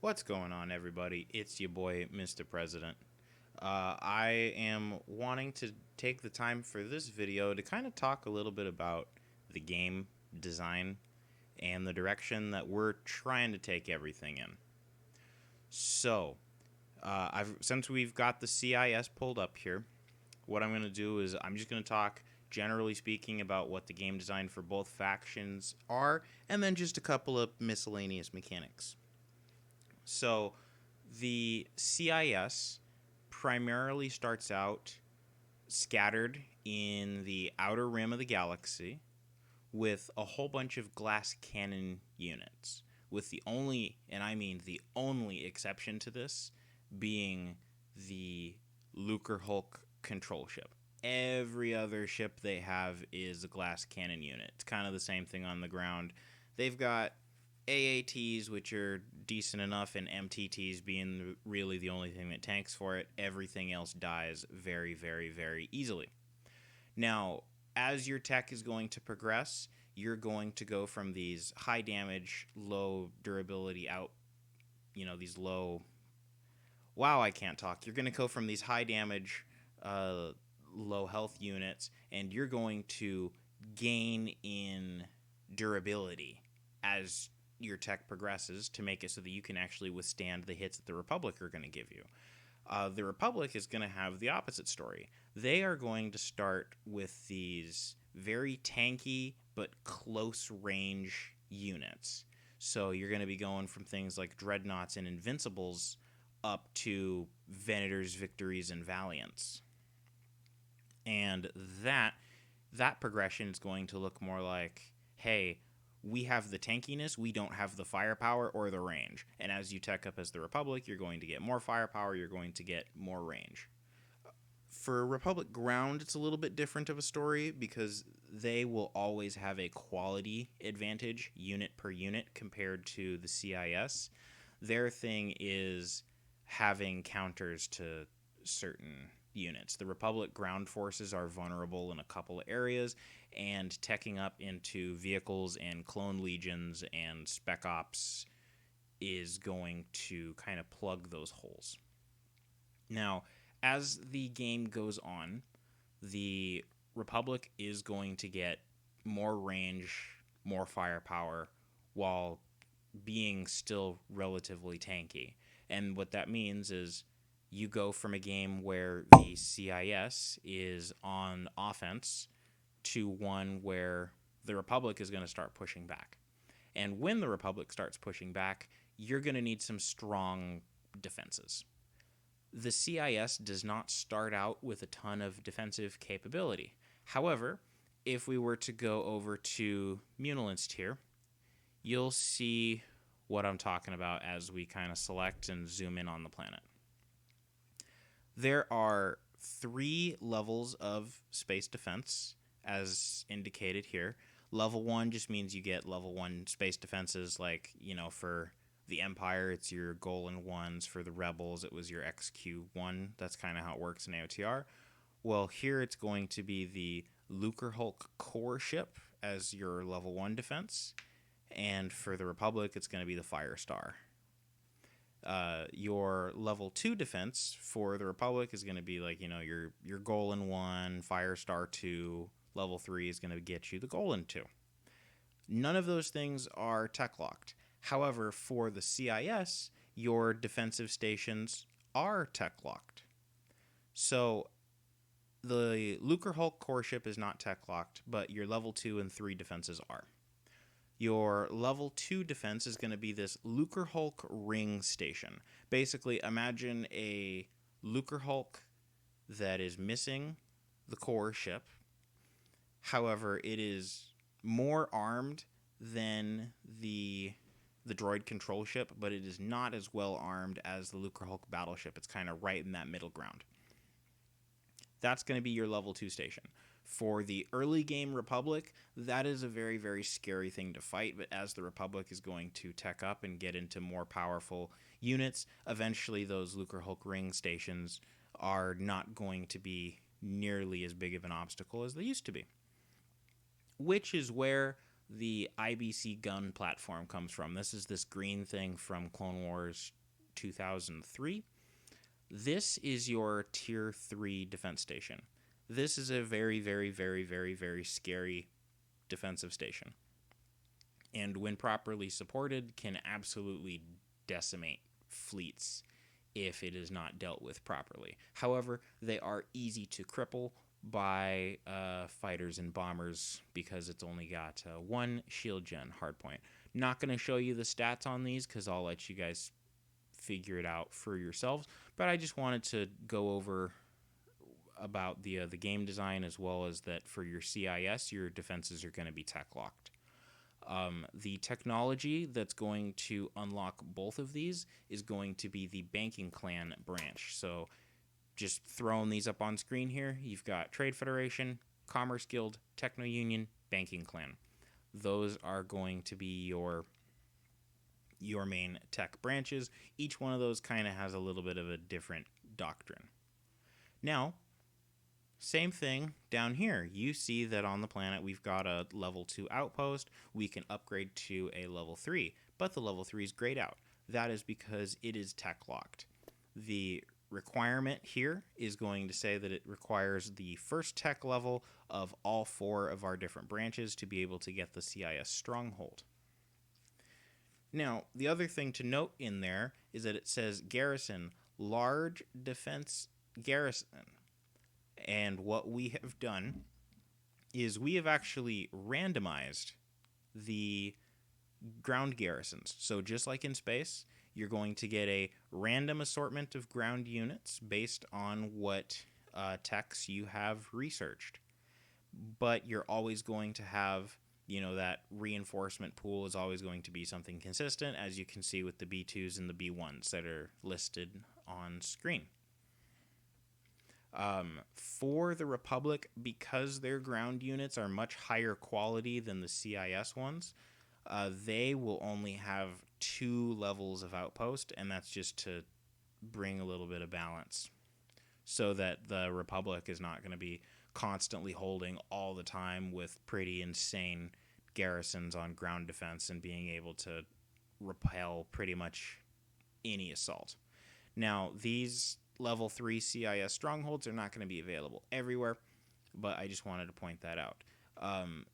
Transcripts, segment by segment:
What's going on, everybody? It's your boy, Mr. President. I am wanting to take the time for this video to kind of talk a little bit about the game design and the direction that we're trying to take everything in. So, since we've got the CIS pulled up here, what I'm going to do is I'm just going to talk generally speaking about what the game design for both factions are, and then just a couple of miscellaneous mechanics. So, the CIS primarily starts out scattered in the outer rim of the galaxy with a whole bunch of glass cannon units, with the only, and I mean the only exception to this, being the Lucre Hulk control ship. Every other ship they have is a glass cannon unit. It's kind of the same thing on the ground. They've got AATs, which are decent enough, and MTTs being really the only thing that tanks for it. Everything else dies very, very, very easily. Now, as your tech is going to progress, you're going to go from these high damage, low durability these low... Wow, I can't talk. You're going to go from these high damage, low health units, and you're going to gain in durability as your tech progresses to make it so that you can actually withstand the hits that the Republic are going to give you. The Republic is going to have the opposite story. They are going to start with these very tanky but close range units. So you're going to be going from things like Dreadnoughts and Invincibles up to Venators, Victories, and Valiants. And that progression is going to look more like, hey, we have the tankiness, we don't have the firepower or the range. And as you tech up as the Republic, you're going to get more firepower, you're going to get more range. For Republic Ground, it's a little bit different of a story because they will always have a quality advantage unit per unit compared to the CIS. Their thing is having counters to certain units. The Republic ground forces are vulnerable in a couple of areas, and teching up into vehicles and clone legions and spec ops is going to kind of plug those holes. Now, as the game goes on, the Republic is going to get more range, more firepower, while being still relatively tanky. And what that means is you go from a game where the CIS is on offense to one where the Republic is going to start pushing back. And when the Republic starts pushing back, you're going to need some strong defenses. The CIS does not start out with a ton of defensive capability. However, if we were to go over to Munilin's tier, you'll see what I'm talking about as we kind of select and zoom in on the planet. There are 3 levels of space defense, as indicated here. Level 1 just means you get level 1 space defenses, like, for the Empire, it's your Golan 1s. For the Rebels, it was your XQ1. That's kind of how it works in AOTR. Well, here it's going to be the Lucre Hulk core ship as your level 1 defense. And for the Republic, it's going to be the Firestar. Your level 2 defense for the Republic is going to be like, your Golan 1, Firestar 2. Level 3 is going to get you the Golan 2. None of those things are tech locked. However, for the CIS, your defensive stations are tech locked. So the Lucre Hulk core ship is not tech locked, but your level 2 and 3 defenses are. Your level 2 defense is going to be this Lucre Hulk ring station. Basically, imagine a Lucre Hulk that is missing the core ship. However, it is more armed than the droid control ship, but it is not as well armed as the Lucre Hulk battleship. It's kind of right in that middle ground. That's going to be your level 2 station. For the early game Republic, that is a very, very scary thing to fight, but as the Republic is going to tech up and get into more powerful units, eventually those Lucre Hulk ring stations are not going to be nearly as big of an obstacle as they used to be. Which is where the IBC gun platform comes from. This is this green thing from Clone Wars 2003. This is your tier 3 defense station. This is a very, very, very, very, very scary defensive station. And when properly supported, can absolutely decimate fleets if it is not dealt with properly. However, they are easy to cripple by fighters and bombers because it's only got one shield gen hardpoint. Not going to show you the stats on these because I'll let you guys figure it out for yourselves, but I just wanted to go over about the game design, as well as that for your CIS, your defenses are going to be tech locked. The technology that's going to unlock both of these is going to be the Banking Clan branch. So just throwing these up on screen here, you've got Trade Federation, Commerce Guild, Techno Union, Banking Clan. Those are going to be your main tech branches. Each one of those kind of has a little bit of a different doctrine. Now, same thing down here. You see that on the planet we've got a level 2 outpost. We can upgrade to a level 3, but the level 3 is grayed out. That is because it is tech locked. The requirement here is going to say that it requires the first tech level of all 4 of our different branches to be able to get the CIS stronghold. Now, the other thing to note in there is that it says garrison, large defense garrison. And what we have done is we have actually randomized the ground garrisons. So just like in space, you're going to get a random assortment of ground units based on what techs you have researched. But you're always going to have, that reinforcement pool is always going to be something consistent, as you can see with the B2s and the B1s that are listed on screen. For the Republic, because their ground units are much higher quality than the CIS ones, they will only have 2 levels of outpost, and that's just to bring a little bit of balance so that the Republic is not going to be constantly holding all the time with pretty insane garrisons on ground defense and being able to repel pretty much any assault. Now, these level 3 CIS strongholds are not going to be available everywhere, but I just wanted to point that out.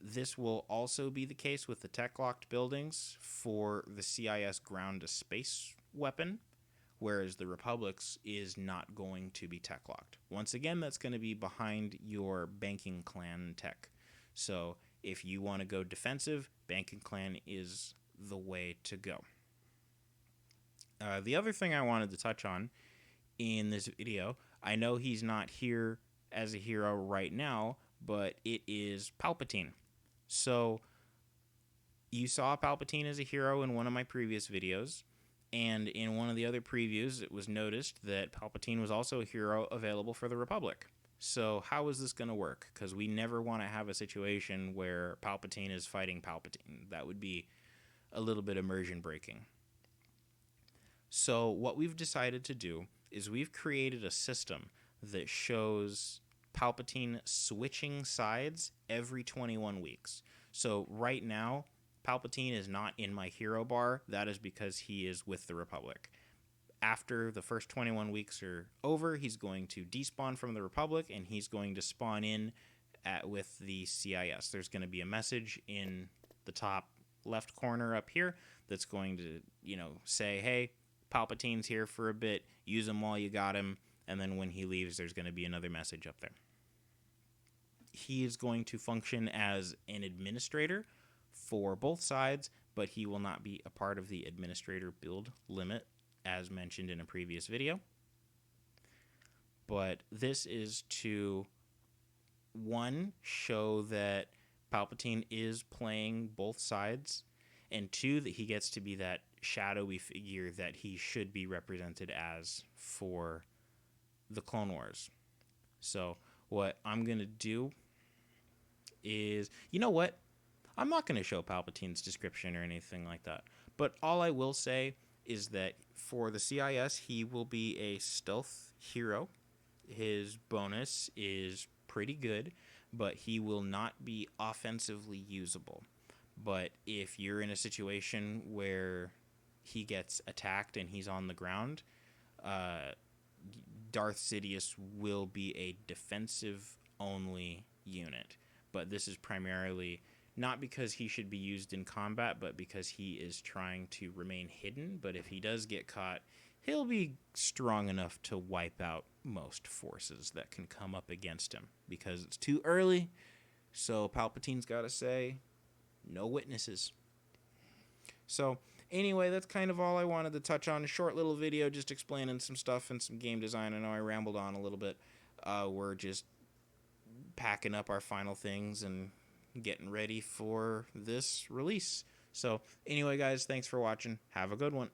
This will also be the case with the tech-locked buildings for the CIS ground-to-space weapon, whereas the Republic's is not going to be tech-locked. Once again, that's going to be behind your Banking Clan tech. So if you want to go defensive, Banking Clan is the way to go. The other thing I wanted to touch on in this video, I know he's not here as a hero right now, but it is Palpatine. So you saw Palpatine as a hero in one of my previous videos, and in one of the other previews it was noticed that Palpatine was also a hero available for the Republic. So how is this going to work? Because we never want to have a situation where Palpatine is fighting Palpatine. That would be a little bit immersion breaking. So what we've decided to do is we've created a system that shows Palpatine switching sides every 21 weeks. So right now, Palpatine is not in my hero bar. That is because he is with the Republic. After the first 21 weeks are over, he's going to despawn from the Republic, and he's going to spawn in with the CIS. There's going to be a message in the top left corner up here that's going to, say, hey, Palpatine's here for a bit, use him while you got him, and then when he leaves, there's going to be another message up there. He is going to function as an administrator for both sides, but he will not be a part of the administrator build limit, as mentioned in a previous video. But this is to, 1, show that Palpatine is playing both sides, and 2, that he gets to be that shadowy figure that he should be represented as for the Clone Wars. So what I'm going to do is, I'm not going to show Palpatine's description or anything like that. But all I will say is that for the CIS, he will be a stealth hero. His bonus is pretty good, but he will not be offensively usable. But if you're in a situation where he gets attacked and he's on the ground, uh, Darth Sidious will be a defensive only unit. But this is primarily not because he should be used in combat, but because he is trying to remain hidden. But if he does get caught, he'll be strong enough to wipe out most forces that can come up against him, because it's too early. So Palpatine's got to say, no witnesses. So anyway, that's kind of all I wanted to touch on. A short little video just explaining some stuff and some game design. I know I rambled on a little bit. We're just packing up our final things and getting ready for this release. So anyway, guys, thanks for watching. Have a good one.